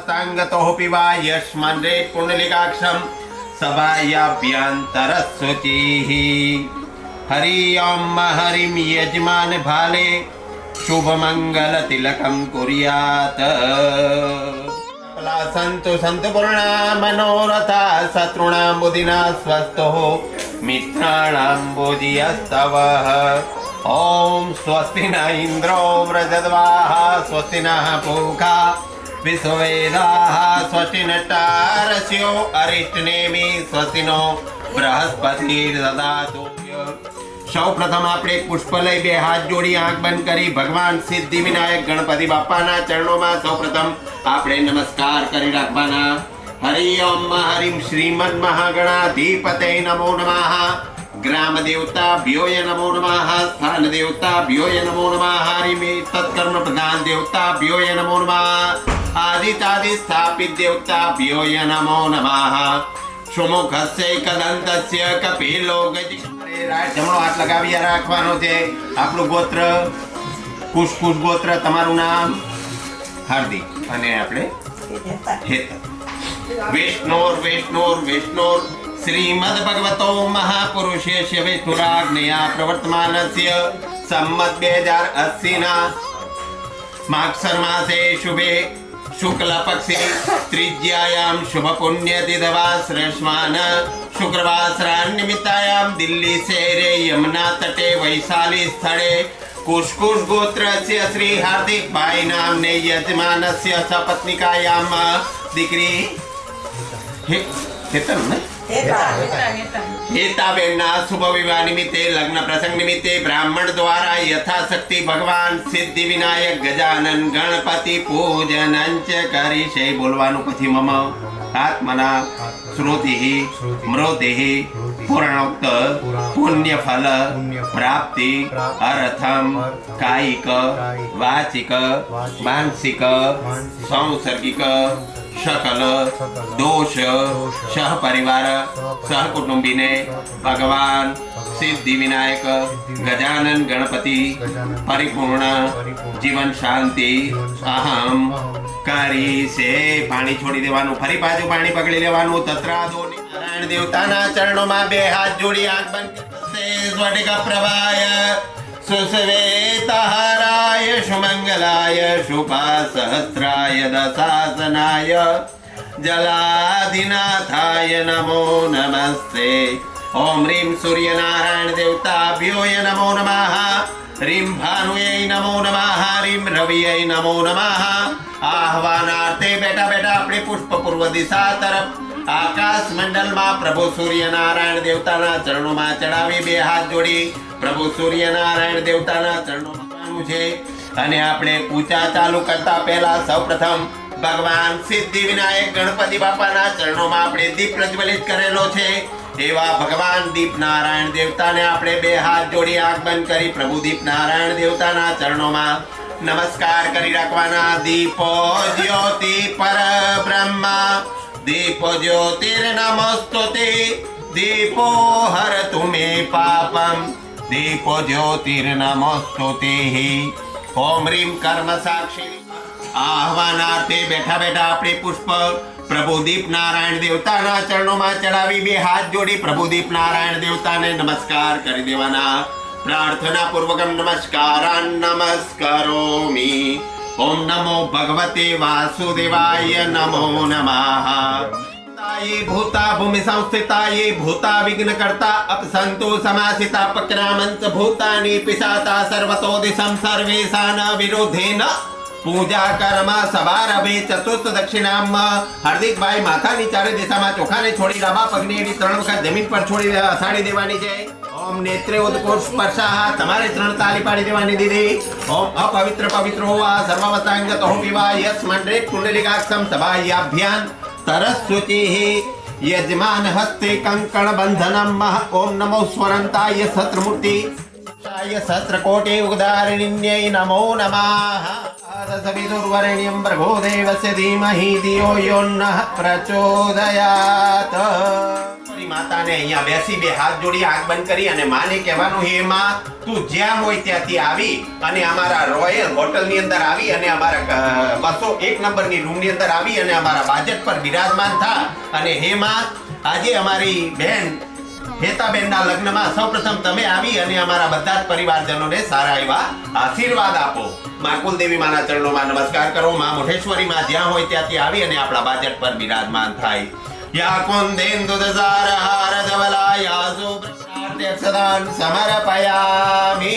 सर्ववस्ताङ्गतोऽपि वा यस्मन्रे पुण्डलिकाक्षं सभायाभ्यन्तरशुचिः। हरि ओम हरिं यजमान भाले शुभमङ्गलतिलकं कुर्यात्। सन्तु सन्तु पूर्णा मनोरथा शत्रूणां बुधिना स्वस्थो मित्राणां बुधियस्तवः। ओम स्वस्ति न इंद्रो व्रजद्वाः स्वस्ति नः पूषा विश्ववेदाः स्वस्ति नट्टारस्यो अरिष्टनेमि स्वस्ति नो बृहस्पतिर्ददातु। सौ प्रथम આપણે પુષ્પ લઈ બે હાથ જોડી આંખ બંધ કરી ભગવાન સિદ્ધિ વિનાયક ગણપતિ બાપાના ચરણોમાં સૌ પ્રથમ આપણે નમસ્કાર કરી રાખવાના। હરિ ઓમ હરિમ શ્રીમદ મહાગણાધિપતે નમો નમઃ। ग्राम देवताभ्यो नमो नमः। स्थान देवताभ्यो नमो नमः। हरिमे तत्कर्म प्रधान देवताभ्यो नमो नमः। आदितादि स्थापित देवताभ्यो नमो नमः। सुमुखस्य कदंतस्य कपिलो गज। જમણો હાથ લગાવી રાખવાનો છે। આપણું ગોત્ર કુશકુશ ગોત્ર, તમારું નામ હાર્દિક અને આપણે હેતર। વિષ્ણુર વિષ્ણુર વિષ્ણુર श्रीमद् भगवतो महापुरुषस्य विष्णुराज्ञया प्रवर्तमानस्य सम्मत 2080 माघसर मासे शुभे शुक्ल पक्षे तृतीयायां शुभ पुण्य तिथवा श्रेष्ठवान शुक्रवासरान् निमित्तायां दिल्ली शहरे यमुना तटे वैशाली स्थले कुशकुश गोत्रस्य श्री हार्दिक भाई नामने यजमानस्य सपत्निकायां दीकरी हेतन ने हेताबेनना शुभ विवाह निमित्ते लग्न प्रसंग निमित्ते ब्राह्मण द्वारा यथाशक्ति भगवान सिद्धि विनायक गजानन गणपति पूजनंच करिष्ये। बोलवानु पछी मम आत्मना श्रुतिः स्मृतिः पुराणोक्त पुण्य फल प्राप्ति अर्थम कायिक वाचिक मानसिक सांसर्गिक सकल दोष सह परिवार सह कुटुंबीने भगवान सिद्धि विनायक गजानन गणपति परिपूर्ण जीवन शांति अहम करिष्ये। पाणी छोड़ी देवानु, फरी पाछू पाणी पकड़ी लेवानु। तत्रादो नारायण देवताना चरणों में बे हाथ जोड़ी आंख बंद करते स्फटिक प्रभाय सुश्वेतहाराय सुमंगलाय शुभासहस्राय दशासनाय जलाधिनाथाय नमो नमस्ते। ओम ह्रीं सूर्यनारायण देवताभ्यो नमो नमः। ह्रीं भानुये नमो नमः। ह्रीं रविये नमो नमः। आह्वानार्थे बेटा बेटा अपने पुष्प पूर्व दिशा तरफ आकाश मंडल में प्रभु सूर्यनारायण देवताना चरणों में चढ़ावी बे हाथ जोड़ी प्रभु सूर्यनारायण देवताना चरणों में छे। अने आपणे पूजा चालू करता पहला सौ प्रथम भगवान सिद्धि विनायक गणपति बापाना चरणों में आपणे दीप प्रज्वलित करेलो छे। एवा भगवान दीप नारायण देवता ने आपणे बे हाथ जोड़ी आंख बंद करी प्रभु दीप नारायण देवताना चरणों में नमस्कार करी राखवाना। दीपो ज्योति पर ब्रह्मा दीपो ज्योतिर्नमस्तुते दीपो हरतु मे पापम दीपो ज्योतिर्नमस्तुते। ओम ह्रीं कर्म साक्षी आह्वानार्थे बैठा बैठा अपने पुष्प प्रभु दीप नारायण देवताना चरणों में चढ़ावी बे हाथ जोड़ी प्रभु दीप नारायण देवता ने नमस्कार कर देवाना। प्रार्थना पूर्वकम नमस्कारान् नमस्करोमि। ओम नमो भगवते वासुदेवाय नमो नमः। ये भूता भूमि संस्थिता ये भूता विघ्न करता अपसंतो समासिता पक्रामंत भूतानि पिशाता सर्वतो दिशं सर्वेशान विरोधेन पूजा कर्म सवारभे चतुर्थ दक्षिणाम। हार्दिक भाई माथानी चारे दिशाમાં ચોખાને છોડી ડાબા પગની એડી 3 વખત જમીન પર છોડી અસાડી દેવાની છે। ओम नेत्रे उद्कोष स्पर्शा તમારે 3 તાલી પાડી દેવાની દીદી। ओम अपवित्र पवित्र होवा सर्ववतांगत हो पीवा यस्मन्रे कुंडलिकाक्षं सभायाभ्यां तरस्वचिः यजमान हस्ते कंकण बंधनम। ओम नमो स्वरंताय सहस्रमूर्ति सहस्रकोटि उदारिण्यै नमो नमः। सवितुर्वरेण्यं भर्गो देवस्य धीमहि धियो यो नः प्रचोदयात्। દેવી માતાને અહીંયા બેસી બે હાથ જોડી આંખ બંધ કરી અને માને કહેવાનું, હે માં, તું જ્યાં હોય ત્યાંથી આવી અને અમારા રોયલ હોટલ ની અંદર આવી અને અમારા 201 નંબરની રૂમ ની અંદર આવી અને અમારા બાજટ પર બિરાજમાન થા. અને હે માં, આજે અમારી બહેન હેતાબેનના લગ્નમાં સૌપ્રથમ તમે આવી અને અમારા બધા જ પરિવારજનોને સારા એવા આશીર્વાદ આપો. માં કુલદેવી માના ચરણોમાં નમસ્કાર કરો. માં મોઢેશ્વરી માં જ્યાં હોય ત્યાંથી આવી અને આપણા બાજટ પર બિરાજમાન થાય. યા કુંદેન્દુ દસાર હાર ધવલા યાસુ પ્રસાદ્ય સદાન સમર્પયામિ.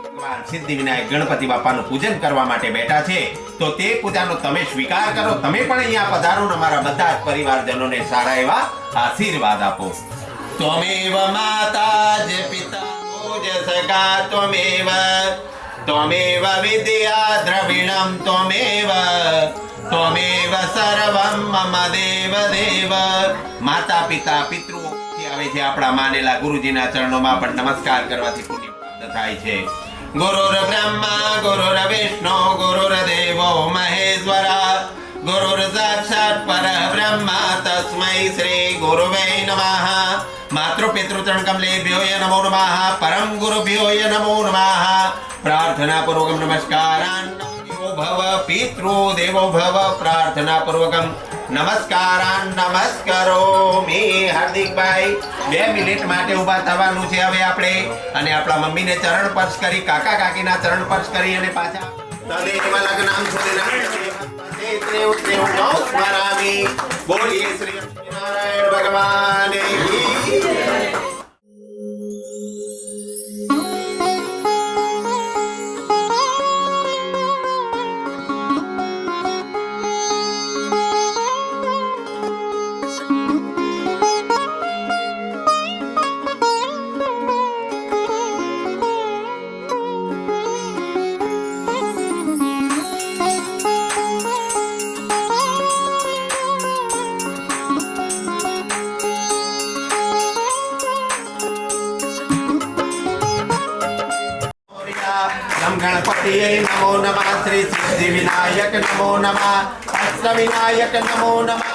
ભગવાન સિદ્ધિ વિનાયક ગણપતિ બાપાનું પૂજન કરવા માટે બેઠા છે, તો તે પૂજાનો તમે સ્વીકાર કરો. તમે પણ અહીંયા પધારો ને અમારા બધા જ પરિવારજનોને સારા એવા આશીર્વાદ આપો. ત્વમેવ માતા જ પિતા પૂજસકા ત્વમેવ ત્વમેવ વિદ્યા દ્રવિણમ ત્વમેવ ત્વમેવ સર્વમ મમ દેવ દેવ. માતા પિતા પિતૃઓ આવે છે, આપણા માનેલા ગુરુજીના ચરણોમાં પણ નમસ્કાર કરવાથી પુણ્ય પ્રાપ્ત થાય છે. ગુરુર બ્રહ્મા ગુરુર વિષ્ણુ ગુરુર દેવો મહેશ્વરા ગુરુર સાક્ષાત પરબ્રહ્મ તસ્મૈ શ્રી ગુરુવે નમઃ. માતૃ પિતૃ ચરણ કમલેભ્યો નમો નમઃ. પરમ ગુરુભ્યો નમો નમઃ. પ્રાર્થના પૂર્વકમ નમસ્કારાન ભવ પિતૃ દેવો ભવ. પ્રાર્થના પૂર્વકમ નમસ્કારાન નમસ્કારોમિ. હાર્દિકભાઈ 2 મિનિટ માટે ઊભા થવાનું છે હવે આપણે, અને આપણા મમ્મીને ચરણ સ્પર્શ કરી, કાકા કાકીના ચરણ સ્પર્શ કરી અને પાછા તદેવ લગ્નમ સુદિનામ સ્મરામિ. બોલીએ શ્રી નારાયણ ભગવાન કી જય. गणपति नमो नमः. श्री सिद्धि विनायक नमो नमः. अष्ट विनायक नमो नमः.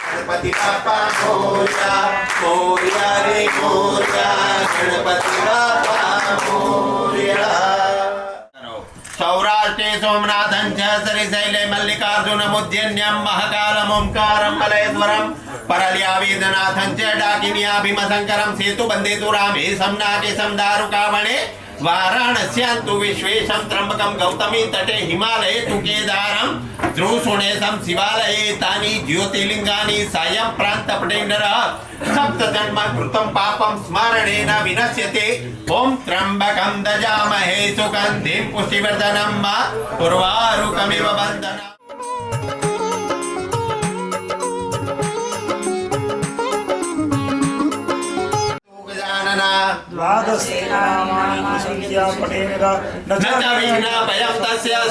गणपति बापा मोरया मोरया रे मोरया. गणपति बापा मोरया. सौराष्ट्रे सोमनाथं च श्रीशैले मल्लिकार्जुनम् उज्जैन्यं महाकालम् ओंकारं मलयेश्वरं परल्यावेदनाथं च डाकिन्याभिमशङ्करं सेतुबन्धेतु रामेशं नागेशं दारुकावणे वाराणस्यान्तु विश्वेशं त्र्यम्बकं गौतमी तटे हिमालये तु केदारं ध्रुवशुणेशं शिवालये तानि ज्योतिर्लिङ्गानि सायं प्रान्तपटेन्द्रः सप्तजन्म कृतं पापं स्मरणेन विनश्यते. ॐ त्र्यम्बकं दजामहे सुगन्धिं पुष्टिवर्धनं मा उर्वारुकमिव बन्धनम्.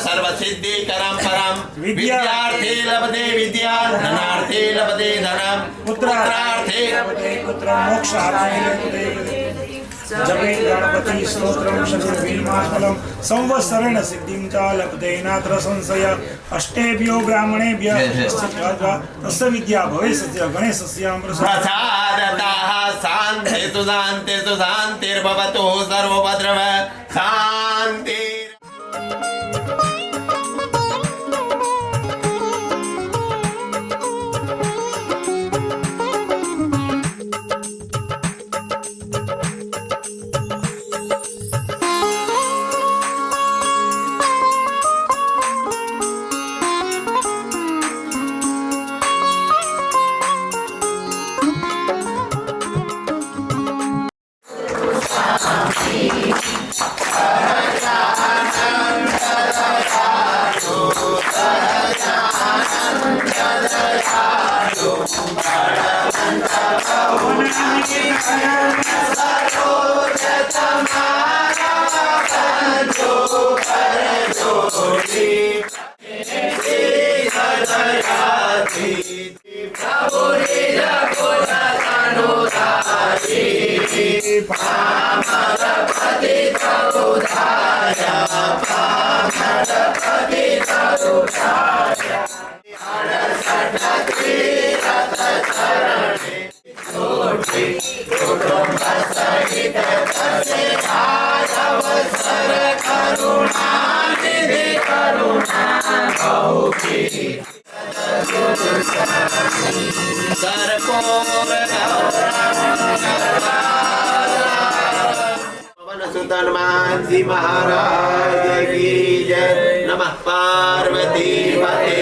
सर्वसिद्धिकरं परं विद्यार्थे लभते विद्या धनार्थे लभते धनं पुत्रार्थे लभते पुत्रं मोक्षार्थे. जपे गणपति स्तोत्रं शतुर्विमाफलं संवत्सरेण सिद्धिं च लभते नात्र संशय. अष्टेभ्यो ब्राह्मणेभ्यः तस्य विद्या भवेत् गणेशस्य प्रसादतः शान्तिस्तु शान्तिस्तु शान्तिर्भवतु सर्वभद्रव शान्ति. सुतन मानसी महाराज की जय। नमः पार्वती पते।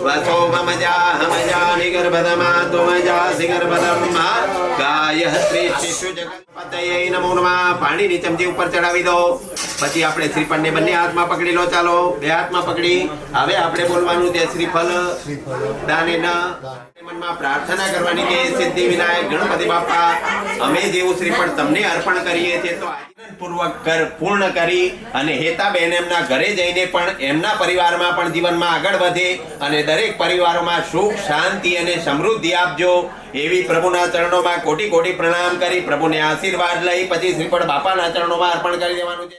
वसो मम जाहमजानि गर्भदमातु मजासि गर्भदम्मा गायत्री शिशु जगतपतये नमो नमः। પાણીની ચમચી ઉપર ચડાવી દો। પછી આપણે શ્રીફળને બંને હાથમાં પકડી લો। ચાલો બે હાથમાં પકડી હવે આપણે બોલવાનું તે શ્રીફળ દાનેન મનમાં પ્રાર્થના કરવાની કે સિદ્ધિ વિનાયક ગણપતિ બાપા અમે જેવું શ્રીફળ તમને અર્પણ કરીએ છીએ તો પૂર્વક પૂર્ણ કરી અને હેતાબેન એમના ઘરે જઈને પણ એમના પરિવારમાં પણ જીવનમાં આગળ વધે અને દરેક પરિવારોમાં સુખ શાંતિ અને સમૃદ્ધિ આપજો એવી પ્રભુના ચરણોમાં કોટી કોટી પ્રણામ કરી પ્રભુને આશીર્વાદ લઈ પછી શ્રીફળ બાપાના ચરણોમાં અર્પણ કરી દેવાનું છે।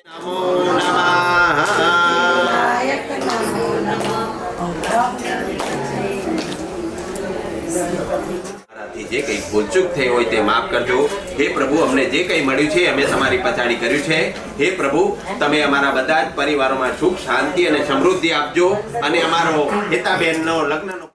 મારાથી જે કંઈ ભૂલચૂક થઈ હોય તે માફ કરજો। હે પ્રભુ અમને જે કંઈ મળ્યું છે અમે તમારી પછાડી કર્યું છે। હે પ્રભુ તમે અમારા બધા જ પરિવારોમાં સુખ શાંતિ અને સમૃદ્ધિ આપજો અને અમારો હેતાબેનનો લગ્નનો